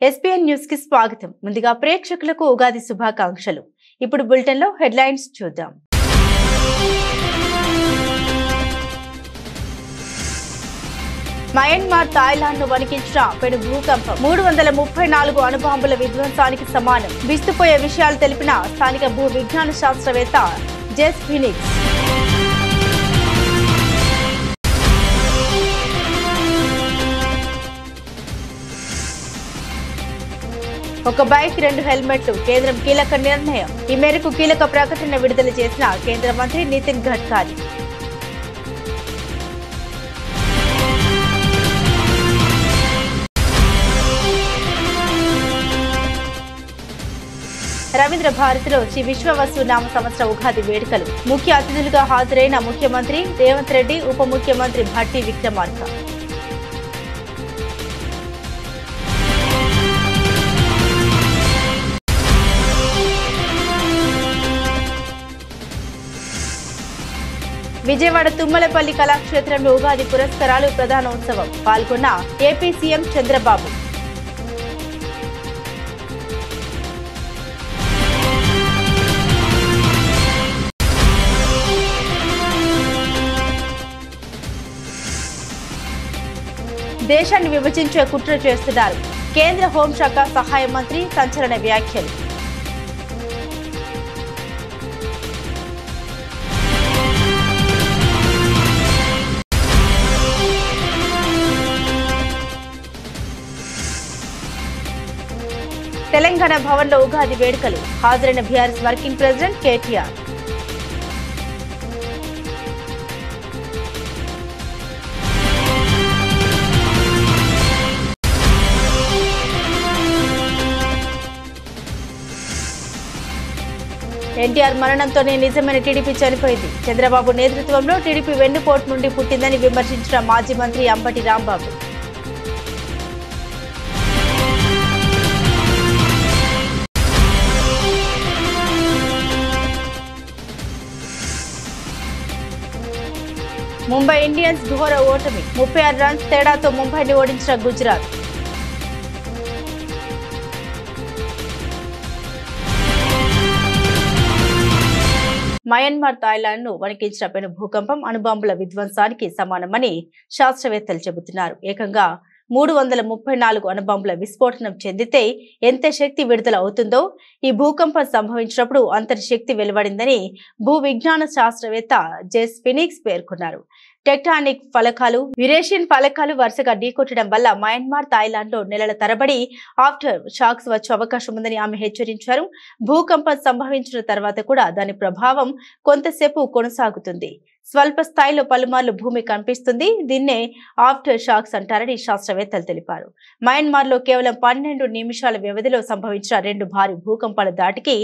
SPN news కి స్వాగతం. ముందుగా ప్రేక్షకులకు ఉగాది శుభాకాంక్షలు. ఇప్పుడు బులెటిన్ లో హెడ్లైన్స్ చూద్దాం. మయన్మార్ థాయిలాండ్ ను వణికించిన పెను భూకంపం 334 అణుబాంబుల విధ్వంసానికి సమానం. విస్తుపోయే విషయాలు తెలిపిన స్థానిక భూ విజ్ఞాన శాస్త్రవేత్త జెస్ ఫినిక్స్. ఒక బైక్ 2 హెల్మెట్లు కేంద్రం కీలక నిర్ణయం. ఈ మేరకు కీలక ప్రకటన విడుదల చేసిన కేంద్ర మంత్రి నితిన్ గడ్కరీ. రవీంద్ర భారతిలో శ్రీ విశ్వవసు నామ సంవత్సర ఉగాది వేడుకలు. ముఖ్య అతిథులుగా హాజరైన ముఖ్యమంత్రి రేవంత్ రెడ్డి, ఉప ముఖ్యమంత్రి భట్టి విక్రమార్క. విజయవాడ తుమ్మలపల్లి కళాక్షేత్రంలో ఉగాది పురస్కారాలు ప్రధానోత్సవం. పాల్గొన్న ఏపీ సీఎం చంద్రబాబు. దేశాన్ని విభజించే కుట్ర చేస్తున్నారు. కేంద్ర హోంశాఖ సహాయ మంత్రి సంచలన వ్యాఖ్యలు. తెలంగాణ భవన్లో ఉగాది వేడుకలు. హాజరైన BRS working president KTR. NTR మరణంతోనే నిజమైన టీడీపీ చనిపోయింది. చంద్రబాబు నేతృత్వంలో టీడీపీ వెన్నుపోటు నుండి పుట్టిందని విమర్శించిన మాజీ మంత్రి అంబటి రాంబాబు. ముంబై ఇండియన్స్ ఘోర ఓటమి. 36 రన్స్ తేడాతో ముంబైని ఓడించిన గుజరాత్. మయన్మార్ థాయిలాండ్ ను వణికించిన పెను భూకంపం అణుబాంబుల విధ్వంసానికి సమానమని శాస్త్రవేత్తలు చెబుతున్నారు. ఏకంగా 334 అణుబాంబుల విస్ఫోటనం చెందితే ఎంత శక్తి విడుదల అవుతుందో ఈ భూకంపం సంభవించినప్పుడు అంతటి శక్తి వెలువడిందని భూ విజ్ఞాన శాస్త్రవేత్త జెస్ ఫినిక్స్ పేర్కొన్నారు. టెక్టానిక్ ఫలకాలు, యురేషియన్ ఫలకాలు వరుసగా ఢీకొట్టడం వల్ల మయన్మార్ థాయిలాండ్ లో నెలల తరబడి ఆఫ్టర్ షాక్స్ వచ్చే అవకాశం ఉందని ఆమె హెచ్చరించారు. భూకంపం సంభవించిన తర్వాత కూడా దాని ప్రభావం కొంతసేపు కొనసాగుతుంది. స్వల్ప స్థాయిలో పలుమార్లు భూమి కంపిస్తుంది. దీన్నే ఆఫ్టర్ షాక్స్ అంటారని శాస్త్రవేత్తలు తెలిపారు. మయన్మార్ లో కేవలం 12 నిమిషాల వ్యవధిలో సంభవించిన 2 భారీ భూకంపాల దాటికి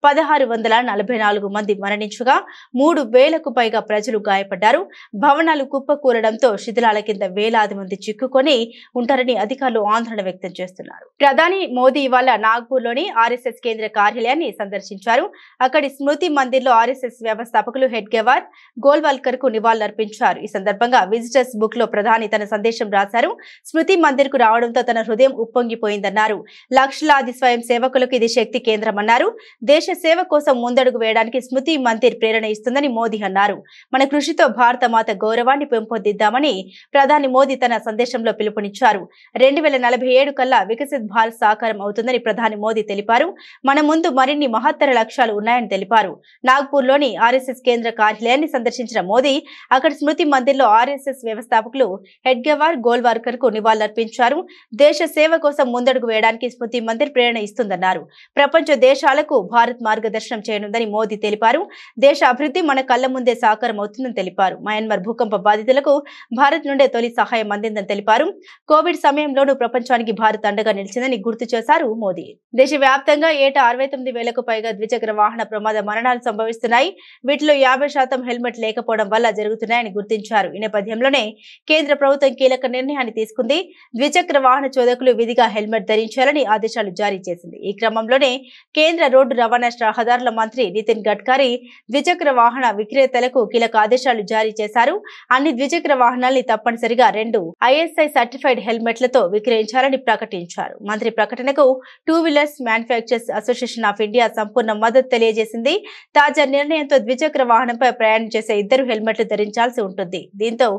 1644 మంది మరణించగా 3000కు పైగా ప్రజలు గాయపడ్డారు. భవనాలు కుప్పకూలడంతో శిథిలాల కింద వేలాది మంది చిక్కుకొని ఉంటారని అధికారులు ఆందోళన వ్యక్తం చేస్తున్నారు. ప్రధాని మోదీ ఇవాళ నాగ్పూర్ లోని ఆర్ఎస్ఎస్ కేంద్ర కార్యాలయాన్ని సందర్శించారు. అక్కడి స్మృతి మందిర్ లో ఆర్ఎస్ఎస్ వ్యవస్థాపకులు హెడ్గేవార్ గోల్వాల్కర్ కు నివాళులర్పించారు. ఈ సందర్భంగా విజిటర్స్ బుక్ లో ప్రధాని తన సందేశం రాశారు. స్మృతి మందిర్ కు రావడంతో తన హృదయం ఉప్పొంగిపోయిందన్నారు. లక్షలాది స్వయం సేవకులకు ఇది శక్తి కేంద్రమన్నారు. దేశ సేవ కోసం ముందడుగు వేయడానికి స్మృతి మందిర్ ప్రేరణ ఇస్తుందని మోదీ అన్నారు. మన కృషితో భారత మాత గౌరవాన్ని పెంపొందిద్దామని ప్రధాని మోదీ తన సందేశంలో పిలుపునిచ్చారు. 2047 కల్లా వికసిత్ భారత్ సాకారం అవుతుందని ప్రధాని మోదీ తెలిపారు. మన ముందు మరిన్ని మహత్తర లక్ష్యాలు ఉన్నాయని తెలిపారు. నాగ్పూర్ లోని ఆర్ఎస్ఎస్ కేంద్ర కార్యాలయాన్ని సందర్శించిన మోదీ అక్కడ స్మృతి మందిర్ లో ఆర్ఎస్ఎస్ వ్యవస్థాపకులు హెడ్గేవార్ గోల్వాల్కర్ కు నివాళులర్పించారు. దేశ సేవ కోసం ముందడుగు వేయడానికి స్మృతి మందిర్ ప్రేరణ ఇస్తుందన్నారు. ప్రపంచ దేశాలకు భారత్ మార్గదర్శనం చేయనుందని మోదీ తెలిపారు. దేశ అభివృద్ధి మన కళ్ల ముందే సాకారం అవుతుందని తెలిపారు. మయన్మార్ భూకంప బాధితులకు భారత్ నుండే తొలి సహాయం అందిందని తెలిపారు. కోవిడ్ సమయంలోనూ ప్రపంచానికి భారత్ అండగా నిలిచిందని గుర్తు చేశారు మోదీ. దేశవ్యాప్తంగా ఏటా 69,000కు పైగా ద్విచక్ర వాహన ప్రమాద మరణాలు సంభవిస్తున్నాయి. వీటిలో 50% హెల్మెట్ లేకపోవడం వల్ల జరుగుతున్నాయని గుర్తించారు. ఈ నేపథ్యంలోనే కేంద్ర ప్రభుత్వం కీలక నిర్ణయాన్ని తీసుకుంది. ద్విచక్ర వాహన చోదకులు విధిగా హెల్మెట్ ధరించాలని ఆదేశాలు జారీ చేసింది. ఈ క్రమంలోనే కేంద్ర రోడ్డు రవాణా రహదారుల మంత్రి నితిన్ గడ్కరీ ద్విచక్ర వాహన విక్రేతలకు కీలక ఆదేశాలు జారీ చేశారు. అన్ని ద్విచక్ర వాహనాల్ని తప్పనిసరిగా 2 ISI సర్టిఫైడ్ హెల్మెట్లతో విక్రయించాలని ప్రకటించారు. మంత్రి ప్రకటనకు two wheelers manufacturers association of India సంపూర్ణ మద్దతు తెలియజేసింది. తాజా నిర్ణయంతో ద్విచక్ర వాహనంపై ప్రయాణం చేసే 2 హెల్మెట్లు ధరించాల్సి ఉంటుంది. దీంతో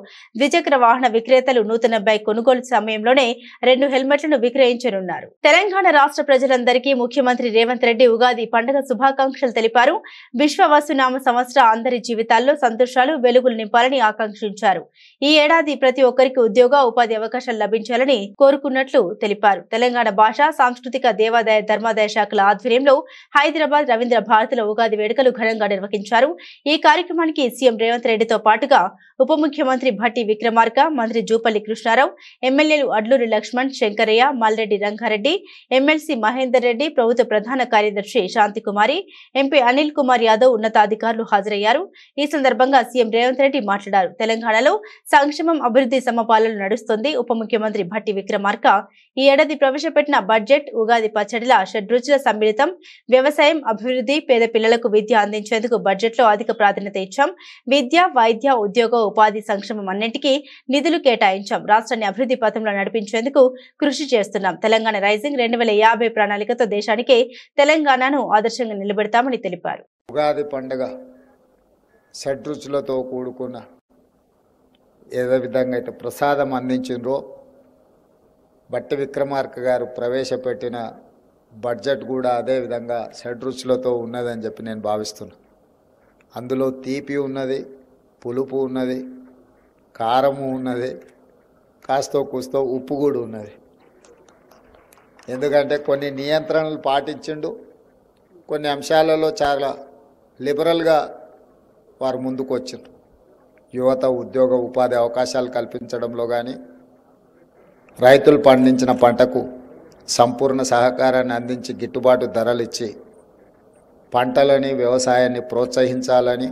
ద్విచక్ర వాహన విక్రేతలు నూతన బైక్ కొనుగోలు సమయంలోనే 2 హెల్మెట్లను విక్రయించనున్నారు. తెలంగాణ రాష్ట్ర ప్రజలందరికీ ముఖ్యమంత్రి రేవంత్ రెడ్డి ఉగాది పండుగ శుభాకాంక్షలు తెలిపారు. విశ్వవసునామ సంవత్సర అందరి జీవితాల్లో సంతోషాలు వెలుగులు నింపాలని ఆకాంక్షించారు. ఈ ఏడాది ప్రతి ఒక్కరికి ఉద్యోగ ఉపాధి అవకాశాలు లభించాలని కోరుకున్నట్లు తెలిపారు. తెలంగాణ భాష సాంస్కృతిక దేవాదాయ ధర్మాదాయ శాఖల ఆధ్వర్యంలో హైదరాబాద్ రవీంద్ర భారతిలో ఉగాది వేడుకలు ఘనంగా నిర్వహించారు. ఈ కార్యక్రమానికి సీఎం రేవంత్ రెడ్డితో పాటుగా ఉప ముఖ్యమంత్రి భట్టి విక్రమార్క, మంత్రి జూపల్లి కృష్ణారావు, ఎమ్మెల్యేలు అడ్లూరి లక్ష్మణ్, శంకరయ్య, మల్రెడ్డి రంగారెడ్డి, ఎమ్మెల్సీ మహేందర్ రెడ్డి, ప్రభుత్వ ప్రధాన కార్యదర్శి శాంతికుమారి, ఎంపీ అనిల్ కుమార్ యాదవ్ ఉన్నతాధికారులు హాజరయ్యారు. ఈ సందర్భంగా సీఎం రేవంత్ రెడ్డి మాట్లాడారు. తెలంగాణలో సంక్షేమం అభివృద్ధి సమపాలన నడుస్తుంది. ఉప ముఖ్యమంత్రి భట్టి విక్రమార్క ఈ ఏడాది ప్రవేశపెట్టిన బడ్జెట్ ఉగాది పచ్చడిల షడ్రుచుల సమ్మిళితం. వ్యవసాయం, అభివృద్ధి, పేద పిల్లలకు విద్య అందించేందుకు బడ్జెట్ లో అధిక ప్రాధాన్యత ఇచ్చాం. విద్య, వైద్య, ఉద్యోగ, ఉపాధి, సంక్షేమం అన్నింటికీ నిధులు కేటాయించాం. రాష్ట్రాన్ని అభివృద్ధి పథంలో నడిపించేందుకు కృషి చేస్తున్నాం. తెలంగాణ రైజింగ్ 2050 ప్రణాళికతో దేశానికి తెలంగాణను ఆదర్శంగా నిలబెడతామని తెలిపారు. ఉగాది పండుగ షడ్రుచులతో కూడుకున్న ఏదో విధంగా అయితే ప్రసాదం అందించిండ్రో భట్టి విక్రమార్క గారు ప్రవేశపెట్టిన బడ్జెట్ కూడా అదే విధంగా షడ్రుచులతో ఉన్నదని చెప్పి నేను భావిస్తున్నాను. అందులో తీపి ఉన్నది, పులుపు ఉన్నది, కారము ఉన్నది, కాస్తో కూస్తో ఉప్పు కూడా ఉన్నది. ఎందుకంటే కొన్ని నియంత్రణలు పాటించిండు, కొన్ని అంశాలలో చాలా లిబరల్గా వారు ముందుకు వచ్చిండ్రు. యువత ఉద్యోగ ఉపాధి అవకాశాలు కల్పించడంలో కానీ, రైతులు పండించిన పంటకు సంపూర్ణ సహకారాన్ని అందించి గిట్టుబాటు ధరలు ఇచ్చి పంటలని, వ్యవసాయాన్ని ప్రోత్సహించాలని,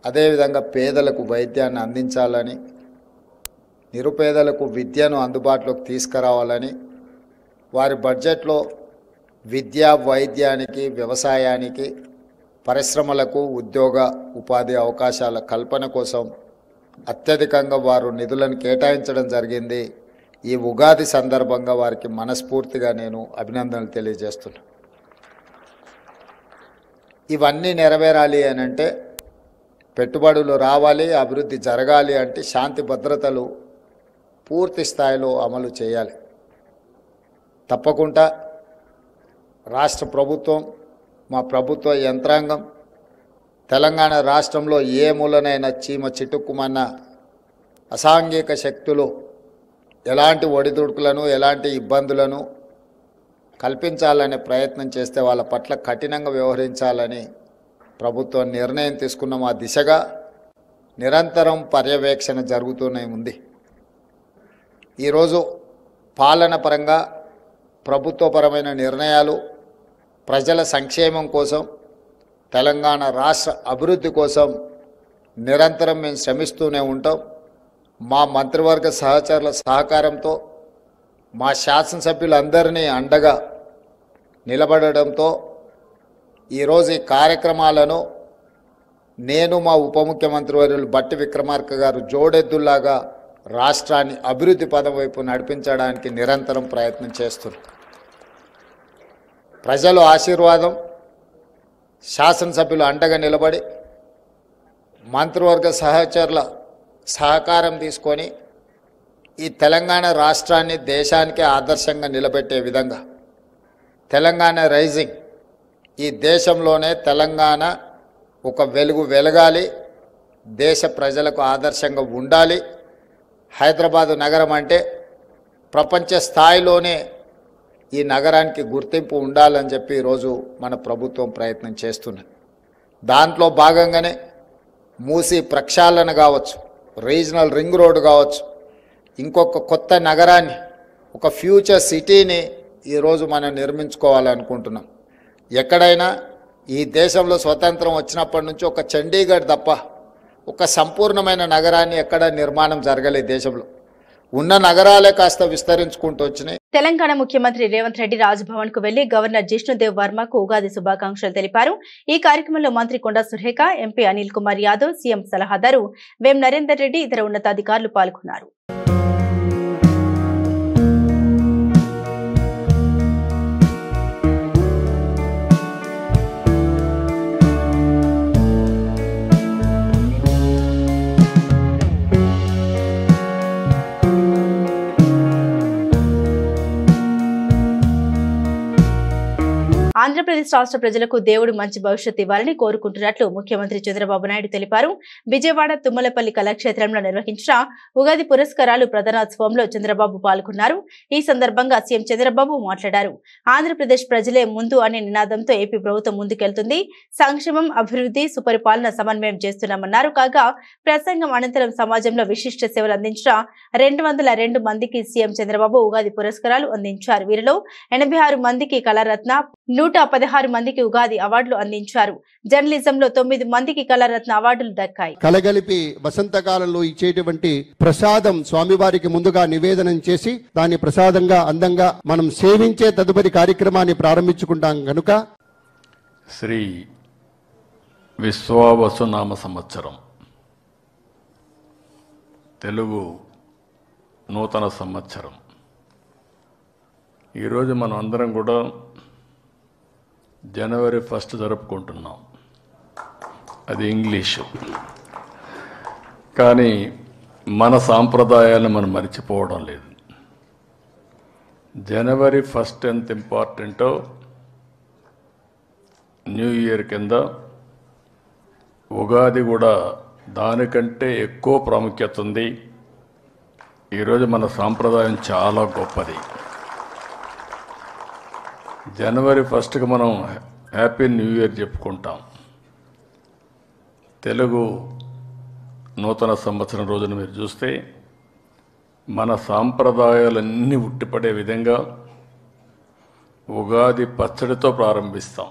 అదేవిధంగా పేదలకు వైద్యాన్ని అందించాలని, నిరుపేదలకు విద్యను అందుబాటులోకి తీసుకురావాలని వారి బడ్జెట్లో విద్యా, వైద్యానికి, వ్యవసాయానికి, పరిశ్రమలకు, ఉద్యోగ ఉపాధి అవకాశాల కల్పన కోసం అత్యధికంగా వారు నిధులను కేటాయించడం జరిగింది. ఈ ఉగాది సందర్భంగా వారికి మనస్ఫూర్తిగా నేను అభినందనలు తెలియజేస్తున్నాను. ఇవన్నీ నెరవేరాలి అని అంటే, పెట్టుబడులు రావాలి, అభివృద్ధి జరగాలి అంటే శాంతి భద్రతలు పూర్తి స్థాయిలో అమలు చేయాలి. తప్పకుండా రాష్ట్ర ప్రభుత్వం, మా ప్రభుత్వ యంత్రాంగం తెలంగాణ రాష్ట్రంలో ఏ మూలనైనా చీమ చిటుక్కుమన్న అసాంఘిక శక్తులు ఎలాంటి ఒడిదుడుకులను, ఎలాంటి ఇబ్బందులను కల్పించాలనే ప్రయత్నం చేస్తే వాళ్ళ పట్ల కఠినంగా వ్యవహరించాలని ప్రభుత్వం నిర్ణయం తీసుకున్న మా దిశగా నిరంతరం పర్యవేక్షణ జరుగుతూనే ఉంది. ఈరోజు పాలన పరంగా ప్రభుత్వపరమైన నిర్ణయాలు, ప్రజల సంక్షేమం కోసం, తెలంగాణ రాష్ట్ర అభివృద్ధి కోసం నిరంతరం మేము శ్రమిస్తూనే ఉంటాం. మా మంత్రివర్గ సహచరుల సహకారంతో, మా శాసనసభ్యులందరినీ అండగా నిలబడడంతో ఈరోజు ఈ కార్యక్రమాలను నేను, మా ఉప ముఖ్యమంత్రి వర్యులు భట్టి విక్రమార్క గారు జోడెద్దుల్లాగా రాష్ట్రాన్ని అభివృద్ధి పదం వైపు నడిపించడానికి నిరంతరం ప్రయత్నం చేస్తున్నారు. ప్రజల ఆశీర్వాదం, శాసనసభ్యులు అండగా నిలబడి, మంత్రివర్గ సహచరుల సహకారం తీసుకొని ఈ తెలంగాణ రాష్ట్రాన్ని దేశానికి ఆదర్శంగా నిలబెట్టే విధంగా తెలంగాణ రైజింగ్, ఈ దేశంలోనే తెలంగాణ ఒక వెలుగు వెలగాలి, దేశ ప్రజలకు ఆదర్శంగా ఉండాలి. హైదరాబాదు నగరం అంటే ప్రపంచ స్థాయిలోనే ఈ నగరానికి గుర్తింపు ఉండాలని చెప్పి ఈరోజు మన ప్రభుత్వం ప్రయత్నం చేస్తున్నది. దాంట్లో భాగంగానే మూసీ ప్రక్షాళన కావచ్చు, రీజనల్ రింగ్ రోడ్ కావచ్చు, ఇంకొక కొత్త నగరాన్ని, ఒక ఫ్యూచర్ సిటీని ఈరోజు మనం నిర్మించుకోవాలనుకుంటున్నాం. ఎక్కడైనా ఈ దేశంలో స్వతంత్రం వచ్చినప్పటి నుంచి ఒక చండీగఢ్ తప్ప ఒక సంపూర్ణమైన నగరాన్ని ఎక్కడ నిర్మాణం జరగలేదు దేశంలో. ఉన్న నగరాలే కాస్త విస్తరించుకుంటూ వచ్చినాయి. తెలంగాణ ముఖ్యమంత్రి రేవంత్ రెడ్డి రాజ్భవన్ కు వెళ్లి గవర్నర్ జిష్ణుదేవ్ వర్మకు ఉగాది శుభాకాంక్షలు తెలిపారు. ఈ కార్యక్రమంలో మంత్రి కొండా సురేఖ, ఎంపీ అనిల్ కుమార్ యాదవ్, సీఎం సలహాదారు వేం నరేందర్ రెడ్డి, ఇతర ఉన్నతాధికారులు పాల్గొన్నారు. ఆంధ్రప్రదేశ్ రాష్ట్ర ప్రజలకు దేవుడు మంచి భవిష్యత్తు ఇవ్వాలని కోరుకుంటున్నట్లు ముఖ్యమంత్రి చంద్రబాబు నాయుడు తెలిపారు. విజయవాడ తుమ్మలపల్లి కళాక్షేత్రంలో నిర్వహించిన ఉగాది పురస్కారాలు ప్రధానోత్సవంలో చంద్రబాబు పాల్గొన్నారు. ఈ సందర్భంగా సీఎం చంద్రబాబు మాట్లాడారు. ఆంధ్రప్రదేశ్ ప్రజలే ముందు అనే నినాదంతో ఏపీ ప్రభుత్వం ముందుకెళ్తుంది. సంక్షేమం, అభివృద్ధి, సుపరిపాలన సమన్వయం చేస్తున్నామన్నారు. కాగా ప్రసంగం అనంతరం సమాజంలో విశిష్ట సేవలు అందించిన 202 మందికి సీఎం చంద్రబాబు ఉగాది పురస్కారాలు అందించారు. వీరిలో 86 మందికి కళారత్న, 116 మందికి ఉగాది అవార్డులు అందించారు. జర్నలిజంలో 9 మందికి కళారత్న అవార్డులు దక్కాయి. కలగలిపి వసంతకాలంలో ఇచ్చేటువంటి ప్రసాదం స్వామివారికి ముందుగా నివేదనం చేసి దాన్ని ప్రసాదంగా అందంగా మనం సేవించే తదుపరి కార్యక్రమాన్ని ప్రారంభించుకుంటాం కనుక శ్రీ విశ్వావసునామ సంవత్సరం తెలుగు నూతన సంవత్సరం. ఈరోజు మనం అందరం కూడా జనవరి 1 జరుపుకుంటున్నాం. అది ఇంగ్లీషు. కానీ మన సాంప్రదాయాలను మనం మర్చిపోవడం లేదు. జనవరి 1 ఎంత ఇంపార్టెంటో న్యూ ఇయర్ కింద ఉగాది కూడా దానికంటే ఎక్కువ ప్రాముఖ్యత ఉంది. ఈరోజు మన సాంప్రదాయం చాలా గొప్పది. జనవరి 1కి మనం హ్యాపీ న్యూ ఇయర్ చెప్పుకుంటాం. తెలుగు నూతన సంవత్సరం రోజున మీరు చూస్తే మన సాంప్రదాయాలన్నీ ఉట్టిపడే విధంగా ఉగాది పచ్చడితో ప్రారంభిస్తాం.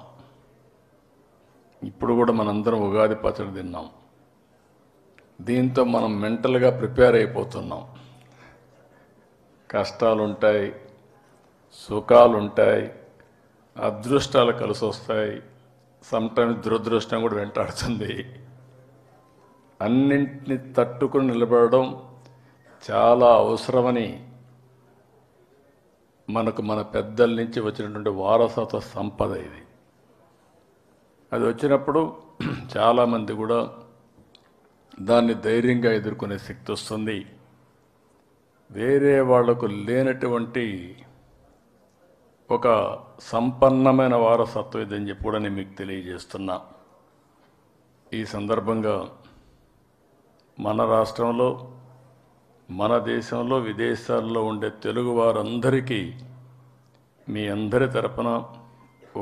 ఇప్పుడు కూడా మనందరం ఉగాది పచ్చడి తిన్నాం. దీంతో మనం మెంటల్గా ప్రిపేర్ అయిపోతున్నాం. కష్టాలుంటాయి, సుఖాలుంటాయి, అదృష్టాలు కలిసి వస్తాయి, సమ్టైమ్స్ దురదృష్టం కూడా వెంటాడుతుంది. అన్నింటినీ తట్టుకుని నిలబడడం చాలా అవసరమని మనకు మన పెద్దల నుంచి వచ్చినటువంటి వారసత్వ సంపద ఇది. అది వచ్చినప్పుడు చాలామంది కూడా దాన్ని ధైర్యంగా ఎదుర్కొనే శక్తి వస్తుంది. వేరే వాళ్లకు లేనటువంటి ఒక సంపన్నమైన వారసత్వం ఇదని చెప్పి కూడా నేను మీకు తెలియజేస్తున్నా. ఈ సందర్భంగా మన రాష్ట్రంలో, మన దేశంలో, విదేశాల్లో ఉండే తెలుగు వారందరికీ మీ అందరి తరపున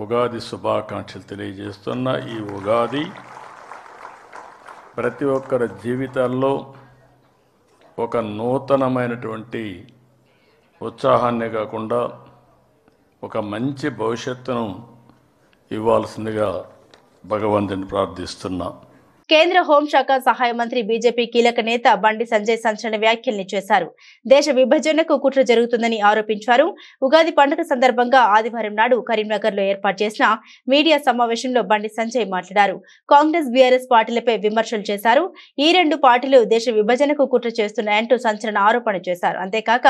ఉగాది శుభాకాంక్షలు తెలియజేస్తున్నా. ఈ ఉగాది ప్రతి ఒక్కరి జీవితాల్లో ఒక నూతనమైనటువంటి ఉత్సాహాన్ని కాకుండా ఒక మంచి భవిష్యత్తును ఇవ్వాల్సిందిగా భగవంతుని ప్రార్థిస్తున్నా. కేంద్ర హోంశాఖ సహాయ మంత్రి బీజేపీ కీలక నేత బండి సంజయ్ సంచలన వ్యాఖ్యల్ని చేశారు. దేశ విభజనకు కుట్ర జరుగుతుందని ఆరోపించారు. ఉగాది పండుగ సందర్భంగా ఆదివారం నాడు కరీంనగర్ లో ఏర్పాటు చేసిన మీడియా సమావేశంలో బండి సంజయ్ మాట్లాడారు. కాంగ్రెస్, బీఆర్ఎస్ పార్టీలపై విమర్శలు చేశారు. ఈ రెండు పార్టీలు దేశ విభజనకు కుట్ర చేస్తున్నాయంటూ సంచలన ఆరోపణ చేశారు. అంతేకాక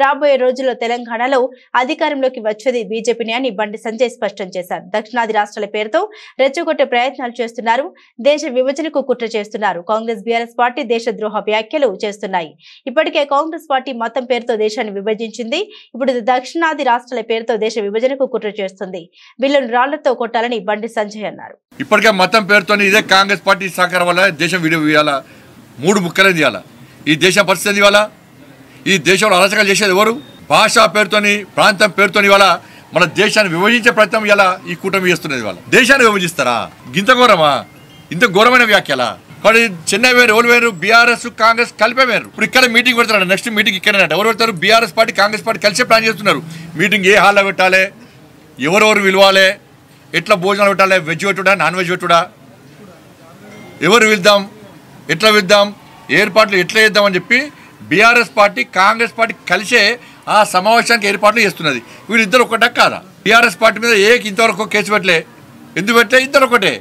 రాబోయే రోజుల్లో తెలంగాణలో అధికారంలోకి వచ్చేది బీజేపీని అని బండి సంజయ్ స్పష్టం చేశారు. దక్షిణాది రాష్ట్రాల పేరుతో రెచ్చగొట్టే ప్రయత్నాలు చేస్తున్నారు. దేశ విభజనకు కుట్ర చేస్తున్నారు. కాంగ్రెస్, బీఆర్ఎస్ పార్టీ దేశద్రోహ వ్యాఖ్యలు చేస్తున్నాయి. ఇప్పటికే కాంగ్రెస్ పార్టీ మతం పేరుతో దేశాన్ని విభజించింది. ఇప్పుడు దక్షిణాది రాష్ట్రాల పేరుతో దేశ విభజనకు కుట్ర చేస్తుంది. వీళ్ళను రాళ్లతో కొట్టాలని బండి సంజయ్ అన్నారు. ఇప్పటికే మతం పేరుతో ఇదే కాంగ్రెస్ పార్టీ సహకారం వల్ల దేశం విడియాలా, 3 ముక్కలే తీయాలా. ఈ దేశం పరిస్థితి ఇవాళ, ఈ దేశంలో అరాచకాలు చేసేది ఎవరు? భాషా పేరుతోని, ప్రాంతం పేరుతోని ఇవాళ మన దేశాన్ని విభజించే ప్రయత్నం ఇలా ఈ కూటమి చేస్తున్నది. ఇవాళ దేశాన్ని విభజిస్తారా? ఇంత ఘోరమా? ఇంత ఘోరమైన వ్యాఖ్యలా? కానీ చెన్నై వేరు, ఎవరు వేరు? బీఆర్ఎస్ కాంగ్రెస్ కలిపే వేరు. ఇప్పుడు ఇక్కడ మీటింగ్ పెడతారు. నెక్స్ట్ మీటింగ్ ఇక్కడ ఎవరు పెడతారు? బీఆర్ఎస్ పార్టీ, కాంగ్రెస్ పార్టీ కలిసే ప్లాన్ చేస్తున్నారు. మీటింగ్ ఏ హాల్లో పెట్టాలి, ఎవరెవరు పిలవాలి, ఎట్లా భోజనాలు పెట్టాలి, వెజ్ పెట్టుడా, నాన్ వెజ్ పెట్టుడా, ఎవరు వెళ్దాం, ఎట్లా వెళ్దాం, ఏర్పాట్లు ఎట్లా చేద్దామని చెప్పి బీఆర్ఎస్ పార్టీ కాంగ్రెస్ పార్టీ కలిసే ఆ సమావేశానికి ఏర్పాట్లు చేస్తున్నది. వీళ్ళిద్దరు ఒకటే కాదా? బీఆర్ఎస్ పార్టీ మీద ఇంతవరకు కేసు పెట్టలే. ఎందుకు పెట్టలే? ఇద్దరు ఒకటే.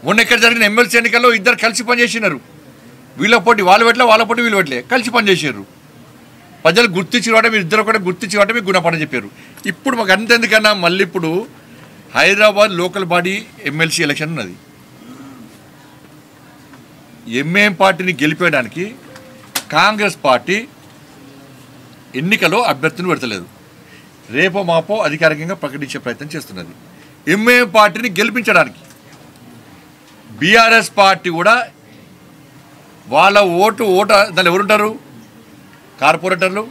మొన్న ఎక్కడ జరిగిన ఎమ్మెల్సీ ఎన్నికల్లో ఇద్దరు కలిసి పనిచేసినారు. వీళ్ళ పోటీ వాళ్ళు పెట్టలే, వాళ్ళ పోటీ వీళ్ళు పెట్టలే, కలిసి పనిచేసారు. ప్రజలు గుర్తించి కాబట్టి మీరు ఇద్దరు ఒకటే గుర్తించి కాబట్టి మీకు గుణపడని చెప్పారు. ఇప్పుడు మాకు అంతెందుకన్నా మళ్ళీ ఇప్పుడు Hyderabad local body MLC election ఉన్నది. ఎంఏఎం పార్టీని గెలిపేయడానికి కాంగ్రెస్ పార్టీ ఎన్నికలో అభ్యర్థిని పెడతలేదు. రేపో మాపో అధికారికంగా ప్రకటించే ప్రయత్నం చేస్తున్నది. ఎంఏఎం పార్టీని గెలిపించడానికి బీఆర్ఎస్ పార్టీ కూడా వాళ్ళ ఓటు దానిలో ఎవరుంటారు? కార్పొరేటర్లు,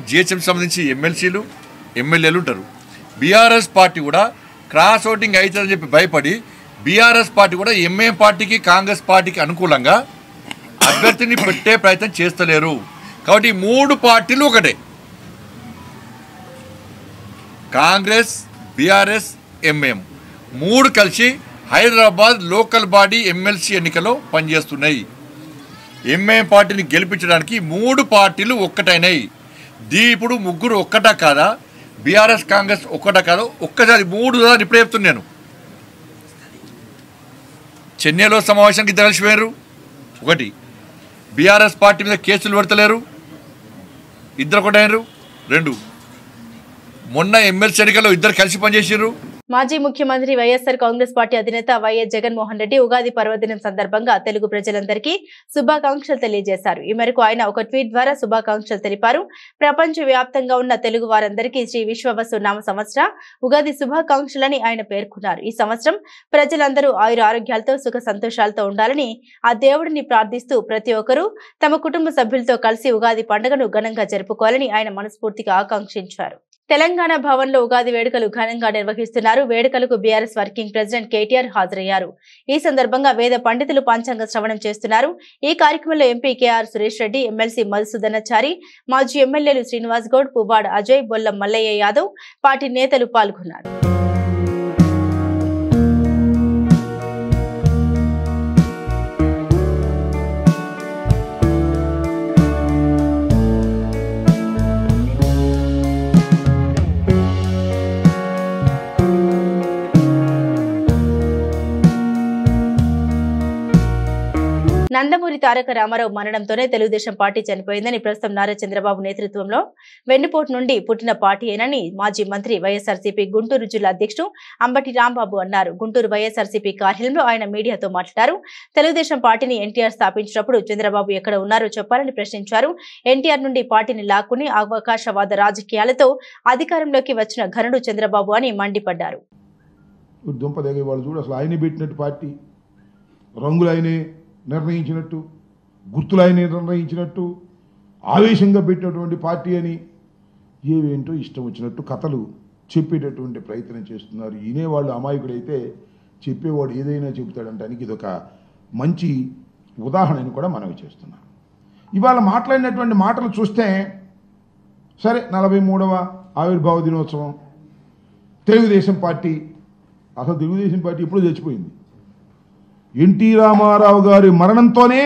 జిహెచ్ఎంసీ సంబంధించి ఎమ్మెల్సీలు, ఎమ్మెల్యేలు ఉంటారు. బీఆర్ఎస్ పార్టీ కూడా క్రాస్ ఓటింగ్ అవుతుందని చెప్పి భయపడి బీఆర్ఎస్ పార్టీ కూడా ఎంఏఎం పార్టీకి కాంగ్రెస్ పార్టీకి అనుకూలంగా అభ్యర్థిని పెట్టే ప్రయత్నం చేస్తలేరు. కాబట్టి 3 పార్టీలు ఒకటే, కాంగ్రెస్, బీఆర్ఎస్, ఎంఏఎం 3 కలిసి హైదరాబాద్ లోకల్ బాడీ ఎమ్మెల్సీ ఎన్నికలో పనిచేస్తున్నాయి. ఎంఏఎం పార్టీని గెలిపించడానికి 3 పార్టీలు ఒక్కటైనాయి. ఇప్పుడు ముగ్గురు ఒక్కటా కాదా? బీఆర్ఎస్ కాంగ్రెస్ ఒక్కటా కాదా? ఒక్కసారి 3 సార్లు ఇప్పుడే చెప్తున్నాను. చెన్నైలో సమావేశానికి ఇద్దరు కలిసిపోయారు. ఒకటి, బీఆర్ఎస్ పార్టీ మీద కేసులు పెడతలేరు, ఇద్దరు ఒకటైనరు. 2, మొన్న ఎమ్మెల్సీ ఎన్నికల్లో ఇద్దరు కలిసి పనిచేసారు. మాజీ ముఖ్యమంత్రి వైఎస్ఆర్ కాంగ్రెస్ పార్టీ అధినేత వైఎస్ జగన్మోహన్ రెడ్డి ఉగాది పర్వదినం సందర్భంగా తెలుగు ప్రజలందరికీ శుభాకాంక్షలు తెలియజేశారు. ఈ మేరకు ఆయన ఒక ట్వీట్ ద్వారా శుభాకాంక్షలు తెలిపారు. ప్రపంచ వ్యాప్తంగా ఉన్న తెలుగు వారందరికీ శ్రీ విశ్వవసు నామ సంవత్సర ఉగాది శుభాకాంక్షలని ఆయన పేర్కొన్నారు. ఈ సంవత్సరం ప్రజలందరూ ఆయుర ఆరోగ్యాలతో సుఖ సంతోషాలతో ఉండాలని ఆ దేవుడిని ప్రార్థిస్తూ ప్రతి ఒక్కరూ తమ కుటుంబ సభ్యులతో కలిసి ఉగాది పండుగను ఘనంగా జరుపుకోవాలని ఆయన మనస్ఫూర్తిగా ఆకాంక్షించారు. తెలంగాణ భవన్ లో ఉగాది వేడుకలు ఘనంగా నిర్వహిస్తున్నారు. వేడుకలకు బీఆర్ఎస్ వర్కింగ్ ప్రెసిడెంట్ కేటీఆర్ హాజరయ్యారు. ఈ సందర్భంగా వేద పండితులు పంచాంగ శ్రవణం చేస్తున్నారు. ఈ కార్యక్రమంలో MP K R Suresh Reddy, MLC Madhusudhanachari, మాజీ ఎమ్మెల్యేలు శ్రీనివాస్ గౌడ్, పువ్వాడ అజయ్, బొల్లం మల్లయ్య యాదవ్, పార్టీ నేతలు పాల్గొన్నారు. నందమూరి తారక రామారావు మరణంతోనే తెలుగుదేశం పార్టీ చనిపోయిందని, ప్రస్తుతం నారా చంద్రబాబు నేతృత్వంలో వెన్నుపోటు నుండి పుట్టిన పార్టీయేనని మాజీ మంత్రి వైఎస్ఆర్సీపీ గుంటూరు జిల్లా అధ్యక్షుడు అంబటి రాంబాబు అన్నారు. గుంటూరు వైఎస్ఆర్సీపీ కార్యాలయంలో ఆయన మీడియాతో మాట్లాడారు. తెలుగుదేశం పార్టీని ఎన్టీఆర్ స్థాపించినప్పుడు చంద్రబాబు ఎక్కడ ఉన్నారో చెప్పాలని ప్రశ్నించారు. ఎన్టీఆర్ నుండి పార్టీని లాక్కుని అవకాశవాద రాజకీయాలతో అధికారంలోకి వచ్చిన ఘనుడు చంద్రబాబు అని మండిపడ్డారు. నిర్ణయించినట్టు, గుర్తులైన నిర్ణయించినట్టు, ఆవేశంగా పెట్టినటువంటి పార్టీ అని ఏవేంటో ఇష్టం వచ్చినట్టు కథలు చెప్పేటటువంటి ప్రయత్నం చేస్తున్నారు. వినేవాళ్ళు అమాయకుడైతే చెప్పేవాడు ఏదైనా చెబుతాడంటానికి ఇదొక మంచి ఉదాహరణని కూడా మనవి చేస్తున్నాం. ఇవాళ మాట్లాడినటువంటి మాటలు చూస్తే సరే 43వ ఆవిర్భావ దినోత్సవం, తెలుగుదేశం పార్టీ, అసలు తెలుగుదేశం పార్టీ ఎప్పుడూ చచ్చిపోయింది. ఎన్టీ రామారావు గారి మరణంతోనే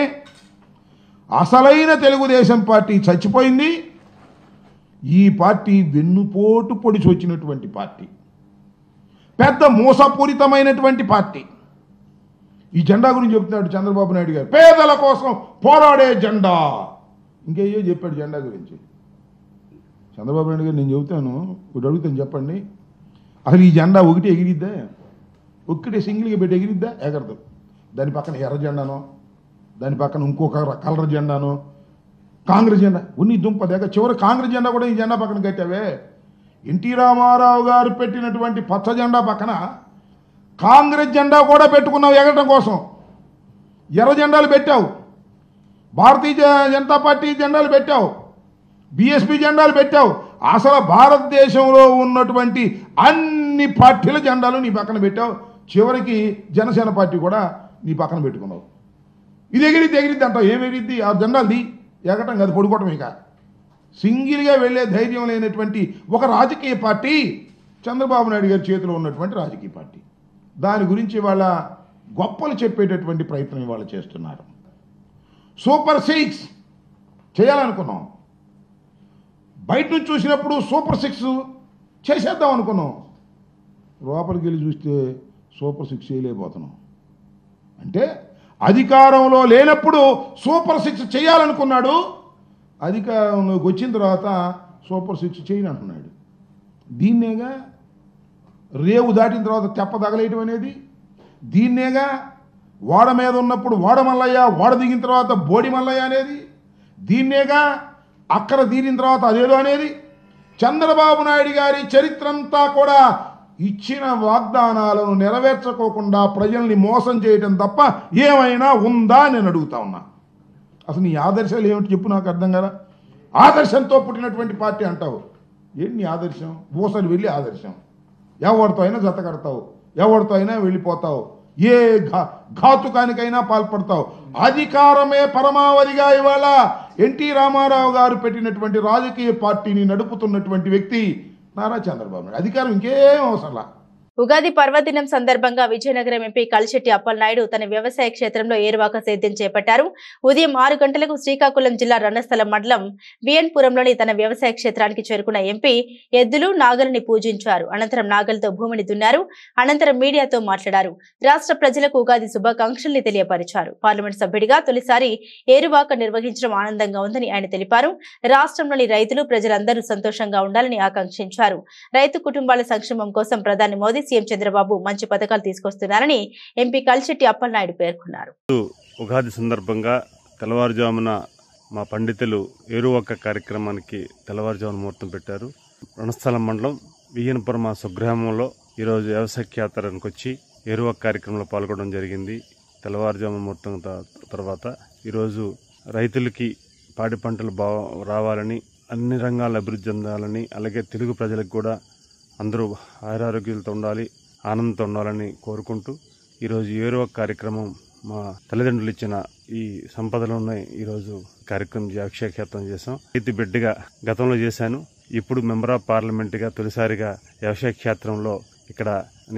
అసలైన తెలుగుదేశం పార్టీ చచ్చిపోయింది. ఈ పార్టీ వెన్నుపోటు పొడిచి వచ్చినటువంటి పార్టీ, పెద్ద మోసపూరితమైనటువంటి పార్టీ. ఈ జెండా గురించి చెప్తున్నాడు చంద్రబాబు నాయుడు గారు, పేదల కోసం పోరాడే జెండా. ఇంకేయో చెప్పాడు జెండా గురించి చంద్రబాబు నాయుడు గారు. నేను చెబుతాను, ఒకటి అడుగుతాను, చెప్పండి, అసలు ఈ జెండా ఒకటి ఎగిరిద్దా? ఒక్కటే సింగిల్గా పెట్టి ఎగిరిద్దా? ఎగరదు. దాని పక్కన ఎర్ర జెండానో, దాని పక్కన ఇంకొక కలర్ జెండానో, కాంగ్రెస్ జెండా ఉన్ని దుంప దగ్గర చివరి కాంగ్రెస్ జెండా కూడా ఈ జెండా పక్కన కట్టావే. ఎన్టీ రామారావు గారు పెట్టినటువంటి పచ్చ జెండా పక్కన కాంగ్రెస్ జెండా కూడా పెట్టుకున్నావు ఎగరడం కోసం. ఎర్ర జెండాలు పెట్టావు, భారతీయ జనతా పార్టీ జెండాలు పెట్టావు, బీఎస్పీ జెండాలు పెట్టావు. అసలు భారతదేశంలో ఉన్నటువంటి అన్ని పార్టీల జెండాలు నీ పక్కన పెట్టావు. చివరికి జనసేన పార్టీ కూడా నీ పక్కన పెట్టుకున్నావు. ఇది ఎగిరిద్ది అంటావు. ఏం ఎగిరిద్ది? ఆ జెండాలది ఎగటం కాదు, పడుకోవటం. ఇక సింగిల్గా వెళ్ళే ధైర్యం లేనటువంటి ఒక రాజకీయ పార్టీ చంద్రబాబు నాయుడు గారి చేతిలో ఉన్నటువంటి రాజకీయ పార్టీ. దాని గురించి వాళ్ళ గొప్పలు చెప్పేటటువంటి ప్రయత్నం ఇవాళ చేస్తున్నారు. సూపర్ 6 చేయాలనుకున్నాం. బయట నుంచి చూసినప్పుడు సూపర్ 6 చేసేద్దాం అనుకున్నాం. లోపలికి వెళ్ళి చూస్తే సూపర్ 6 చేయలేకపోతున్నాం. అంటే అధికారంలో లేనప్పుడు సూపర్ 6 చేయాలనుకున్నాడు, అధికారంలోకి వచ్చిన తర్వాత సూపర్ 6 చేయని అంటున్నాడు. దీన్నేగా రేవు దాటిన తర్వాత తెప్ప తగలేయటం అనేది, దీన్నేగా వాడ మీద ఉన్నప్పుడు వాడ మల్లయ్య, వాడ దిగిన తర్వాత బోడి మల్లయ్య అనేది, దీన్నేగా అక్కడ తీరిన తర్వాత అదేదో అనేది. చంద్రబాబు నాయుడు గారి చరిత్ర అంతా కూడా ఇచ్చిన వాగ్దానాలను నెరవేర్చుకోకుండా ప్రజల్ని మోసం చేయటం తప్ప ఏమైనా ఉందా నేను అడుగుతా ఉన్నా. అసలు నీ ఆదర్శాలు ఏమిటి చెప్పు, నాకు అర్థం కదా. ఆదర్శంతో పుట్టినటువంటి పార్టీ అంటావు, ఏంటి నీ ఆదర్శం? ఊసలు వెళ్ళి ఆదర్శం, ఎవరితో అయినా జత కడతావు, ఎవరితో అయినా వెళ్ళిపోతావు, ఏ ఘాతుకానికైనా పాల్పడతావు. అధికారమే పరమావధిగా ఇవాళ ఎన్టీ రామారావు గారు పెట్టినటువంటి రాజకీయ పార్టీని నడుపుతున్నటువంటి వ్యక్తి నారా చంద్రబాబు నాయుడు. అధికారం ఇంకేం అవసరంలా. ఉగాది పర్వదినం సందర్భంగా విజయనగరం ఎంపీ కలిశెట్టి అప్పలనాయుడు తన వ్యవసాయ క్షేత్రంలో ఏరువాక సేద్యం చేపట్టారు. ఉదయం 6 గంటలకు శ్రీకాకుళం జిల్లా రణస్థలం మండలం విఎన్పురంలోని తన వ్యవసాయ క్షేత్రానికి చేరుకున్న ఎంపీ ఎద్దులు నాగలిని పూజించారు. అనంతరం నాగలితో భూమిని దున్నారు. అనంతరం మీడియాతో మాట్లాడారు. రాష్ట్ర ప్రజలకు ఉగాది శుభాకాంక్షల్ని తెలియపరిచారు. పార్లమెంట్ సభ్యుడిగా తొలిసారి ఏరువాక నిర్వహించడం ఆనందంగా ఉందని ఆయన తెలిపారు. రాష్ట్రంలోని రైతులు ప్రజలందరూ సంతోషంగా ఉండాలని ఆకాంక్షించారు. రైతు కుటుంబాల సంక్షేమం కోసం ప్రధాని మోదీ, సీఎం చంద్రబాబు మంచి పథకాలు తీసుకొస్తున్నారని ఎంపీ కలిశెట్టి అప్పలనాయుడు పేర్కొన్నారు. ఉగాది సందర్భంగా తెల్లవారుజామున మా పండితులు ఏరువాక కార్యక్రమానికి తెల్లవారుజామున ముహూర్తం పెట్టారు. రణస్థలం మండలం వియ్యనపురం స్వగ్రామంలో ఈరోజు వ్యవసాయ క్షేత్రానికి వచ్చి ఏరువాక కార్యక్రమంలో పాల్గొనడం జరిగింది. తెల్లవారుజామున ముహూర్తం తర్వాత ఈరోజు రైతులకి పాడి పంటలు రావాలని, అన్ని రంగాల అభివృద్ధి చెందాలని, అలాగే తెలుగు ప్రజలకు కూడా అందరూ ఆరోగ్యాలతో ఉండాలి, ఆనందంతో ఉండాలని కోరుకుంటూ ఈరోజు ఏరువాక కార్యక్రమం మా తల్లిదండ్రులు ఇచ్చిన ఈ సంపదలోనే ఈరోజు కార్యక్రమం వ్యవసాయక్షేత్రం చేశాం. రైతు బిడ్డగా గతంలో చేశాను, ఇప్పుడు మెంబర్ ఆఫ్ పార్లమెంట్గా తొలిసారిగా వ్యవసాయ క్షేత్రంలో ఇక్కడ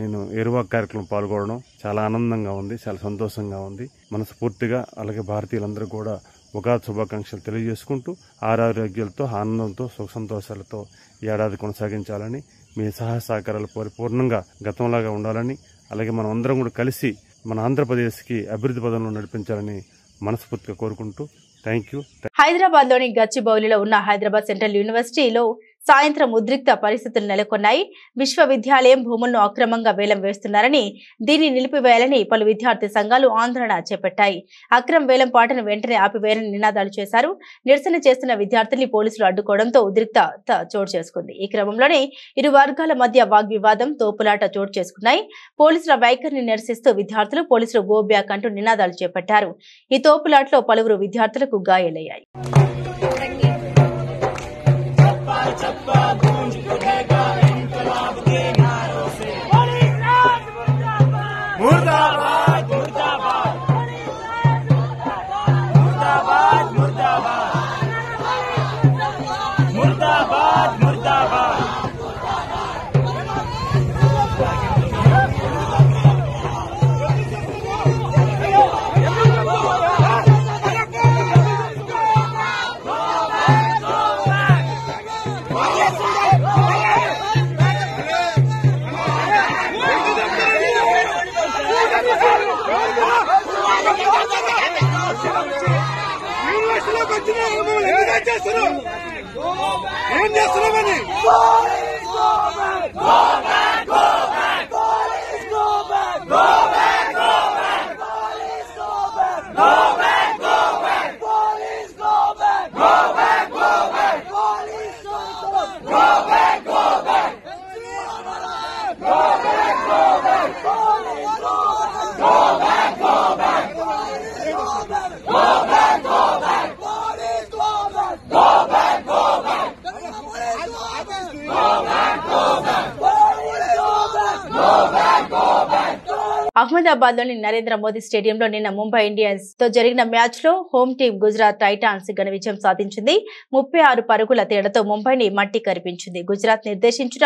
నేను ఏరువాక కార్యక్రమం పాల్గొనడం చాలా ఆనందంగా ఉంది, చాలా సంతోషంగా ఉంది. మనస్ఫూర్తిగా అలాగే భారతీయులందరూ కూడా ఉగాది శుభాకాంక్షలు తెలియజేసుకుంటూ ఆరోగ్యాలతో, ఆనందంతో, సుఖ సంతోషాలతో ఏడాది కొనసాగించాలని, మీ సహాయ సహకారాలు పరిపూర్ణంగా గతంలాగా ఉండాలని, అలాగే మనం అందరం కూడా కలిసి మన ఆంధ్రప్రదేశ్కి అభివృద్ధి పదంలో నడిపించాలని మనస్ఫూర్తిగా కోరుకుంటూ థ్యాంక్ యూ. హైదరాబాద్ లోని గచ్చిబౌలిలో ఉన్న హైదరాబాద్ సెంట్రల్ యూనివర్సిటీలో సాయంత్రం ఉద్రిక్త పరిస్థితులు నెలకొన్నాయి. విశ్వవిద్యాలయం భూములను అక్రమంగా వేలం వేస్తున్నారని, దీన్ని నిలిపివేయాలని పలు విద్యార్థి సంఘాలు ఆందోళన చేపట్టాయి. అక్రమ వేలం పాటను వెంటనే ఆపివేయాలని నినాదాలు చేశారు. నిరసన చేస్తున్న విద్యార్థుల్ని పోలీసులు అడ్డుకోవడంతో ఉద్రిక్తత చోటు చేసుకుంది. ఈ క్రమంలోనే ఇరు వర్గాల మధ్య వాగ్వివాదం, తోపులాట చోటు చేసుకున్నాయి. పోలీసుల వైఖరిని నిరసిస్తూ విద్యార్థులు పోలీసులు గో బ్యాక్ అంటూ నినాదాలు చేపట్టారు. ఈ తోపులాటలో పలువురు విద్యార్థులకు గాయాలయ్యాయి. అహ్మదాబాద్ లోని నరేంద్ర మోదీ స్టేడియంలో నిన్న ముంబై ఇండియన్స్ తో జరిగిన మ్యాచ్ లో హోమ్ టీం గుజరాత్ టైటాన్స్ ఘన విజయం సాధించింది. 36 పరుగుల తేడాతో ముంబైని మట్టి కరిపించింది. గుజరాత్ నిర్దేశించిన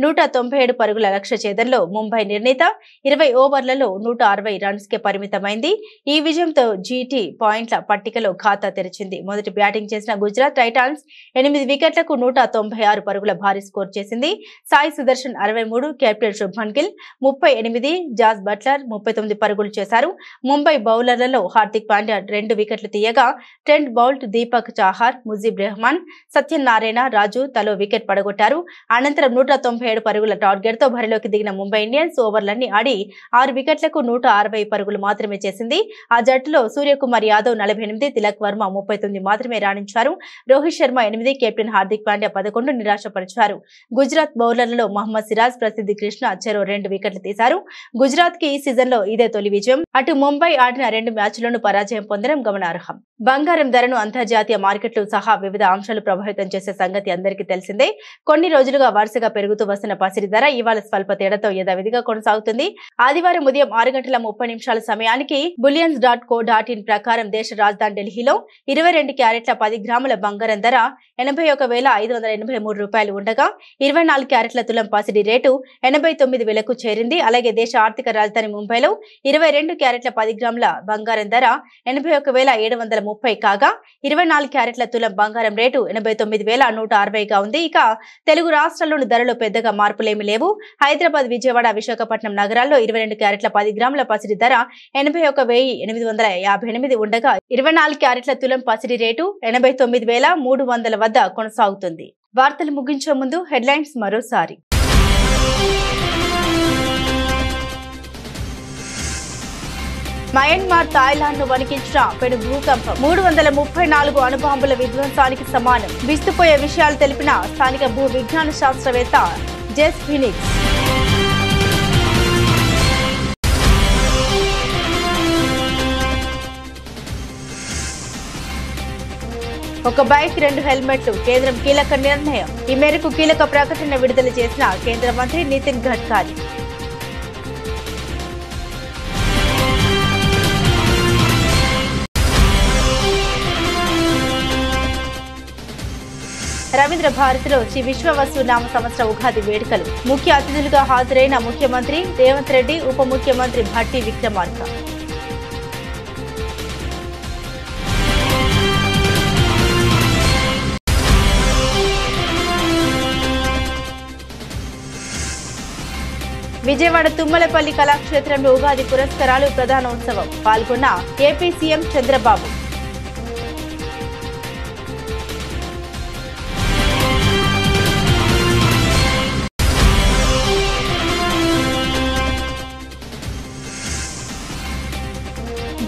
197 పరుగుల లక్ష్య ఛేదనలో ముంబై నిర్ణీత 20 ఓవర్లలో 160 రన్స్ కే పరిమితమైంది. ఈ విజయంతో జీటీ పాయింట్ల పట్టికలో ఖాతా తెరిచింది. మొదటి బ్యాటింగ్ చేసిన గుజరాత్ టైటాన్స్ 8 వికెట్లకు 196 పరుగుల భారీ స్కోర్ చేసింది. Sai Sudharsan 63, captain Shubman Gill 38, Jos Buttler 39 పరుగులు చేశారు. ముంబై బౌలర్లలో హార్దిక్ పాండ్యా 2 వికెట్లు తీయగా ట్రెంట్ బౌల్ట్, దీపక్ చాహార్, ముజీబ్ రెహమాన్, సత్యనారాయణ, రాజు తలో వికెట్ పడగొట్టారు. అనంతరం 197 పరుగుల టార్గెట్ తో బరిలోకి దిగిన ముంబై ఇండియన్స్ ఓవర్లన్నీ ఆడి 6 వికెట్లకు 160 పరుగులు మాత్రమే చేసింది. ఆ జట్టులో సూర్యకుమార్ యాదవ్ 48, తిలక్ వర్మ 39 మాత్రమే రాణించారు. రోహిత్ శర్మ 8, కెప్టెన్ హార్దిక్ పాండ్యా 11 నిరాశపరిచారు. గుజరాత్ బౌలర్లలో మహమ్మద్ సిరాజ్, ప్రసిద్ధి కృష్ణ చెరో 2 వికెట్లు తీశారు. గుజరాత్ కి ఈ సీజన్ లో ఇదే తొలి విజయం. అటు ముంబై ఆడిన 2 మ్యాచ్లను పరాజయం పొందడం గమనార్హం. బంగారం ధరను అంతర్జాతీయ మార్కెట్లు సహా వివిధ అంశాలు ప్రభావితం చేసే సంగతి అందరికీ తెలిసిందే. కొన్ని రోజులుగా వరుసగా పెరుగుతూ వస్తున్న పసిడి ధర ఇవాళ స్వల్ప తేడాతో యథావిధిగా కొనసాగుతుంది. ఆదివారం ఉదయం 6:30 సమయానికి bullions.co.in ప్రకారం దేశ రాజధాని ఢిల్లీలో 22 క్యారెట్ల 10 గ్రాముల బంగారం ధర 81,583 రూపాయలు ఉండగా 24 క్యారెట్ల తులం పసిడి రేటు 89,000కు చేరింది. అలాగే దేశ ఆర్థిక రాజధాని ముంబైలో 22 క్యారెట్ల 10 గ్రాముల బంగారం ధర 81,730 కాగా 24 క్యారెట్ల తులం బంగారం రేటు 89,160గా ఉంది. ఇక తెలుగు రాష్ట్రాల్లోని ధరలో పెద్దగా మార్పులేమీ లేవు. హైదరాబాద్, విజయవాడ, విశాఖపట్నం నగరాల్లో 22 క్యారెట్ల 10 గ్రాముల పసిడి ధర 81,858 ఉండగా 24 క్యారెట్ల తులం పసిడి రేటు 89,300 వద్ద కొనసాగుతుంది. వార్తలు ముగించే ముందు హెడ్లైన్స్ మరోసారి. మయన్మార్, థాయిలాండ్ ను వణికించిన పెను భూకంపం 334 అణుబాంబుల విధ్వంసానికి సమానం. విస్తుపోయే విషయాలు తెలిపిన స్థానిక భూ విజ్ఞాన శాస్త్రవేత్త జెస్ ఫినిక్స్. ఒక బైక్ 2 హెల్మెట్లు, కేంద్రం కీలక నిర్ణయం. ఈ మేరకు కీలక ప్రకటన విడుదల చేసిన కేంద్ర మంత్రి నితిన్ గడ్కరీ. రవీంద్ర భారతిలో శ్రీ విశ్వవసు నామ సంవత్సర ఉగాది వేడుకలు. ముఖ్య అతిథులుగా హాజరైన ముఖ్యమంత్రి రేవంత్ రెడ్డి, ఉప ముఖ్యమంత్రి భట్టి విక్రమార్క. విజయవాడ తుమ్మలపల్లి కళాక్షేత్రంలో ఉగాది పురస్కారాలు ప్రధానోత్సవం. పాల్గొన్న ఏపీ సీఎం చంద్రబాబు.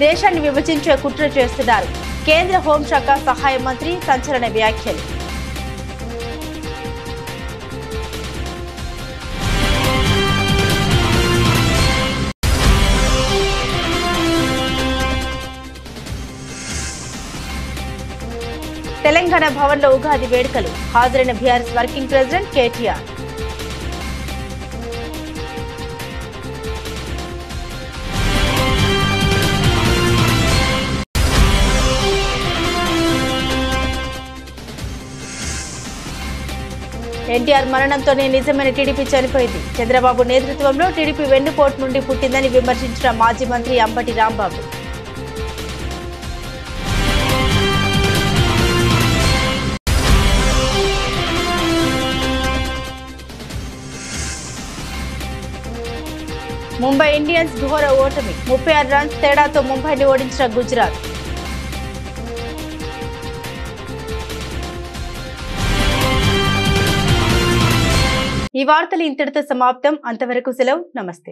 దేశాన్ని విభజించే కుట్ర చేస్తున్నారు. కేంద్ర హోంశాఖ సహాయ మంత్రి సంచలన వ్యాఖ్యలు. తెలంగాణ భవన్లో ఉగాది వేడుకలు. హాజరైన BRS working president KTR. NTR మరణంతోనే నిజమైన టీడీపీ చనిపోయింది. చంద్రబాబు నేతృత్వంలో టీడీపీ వెన్నుపోటు నుండి పుట్టిందని విమర్శించిన మాజీ మంత్రి అంబటి రాంబాబు. ముంబై ఇండియన్స్ ఘోర ఓటమి. 36 రన్స్ తేడాతో ముంబైని ఓడించిన గుజరాత్. ఈ వార్తలు ఇంతటితో సమాప్తం. అంతవరకు సెలవు. నమస్తే.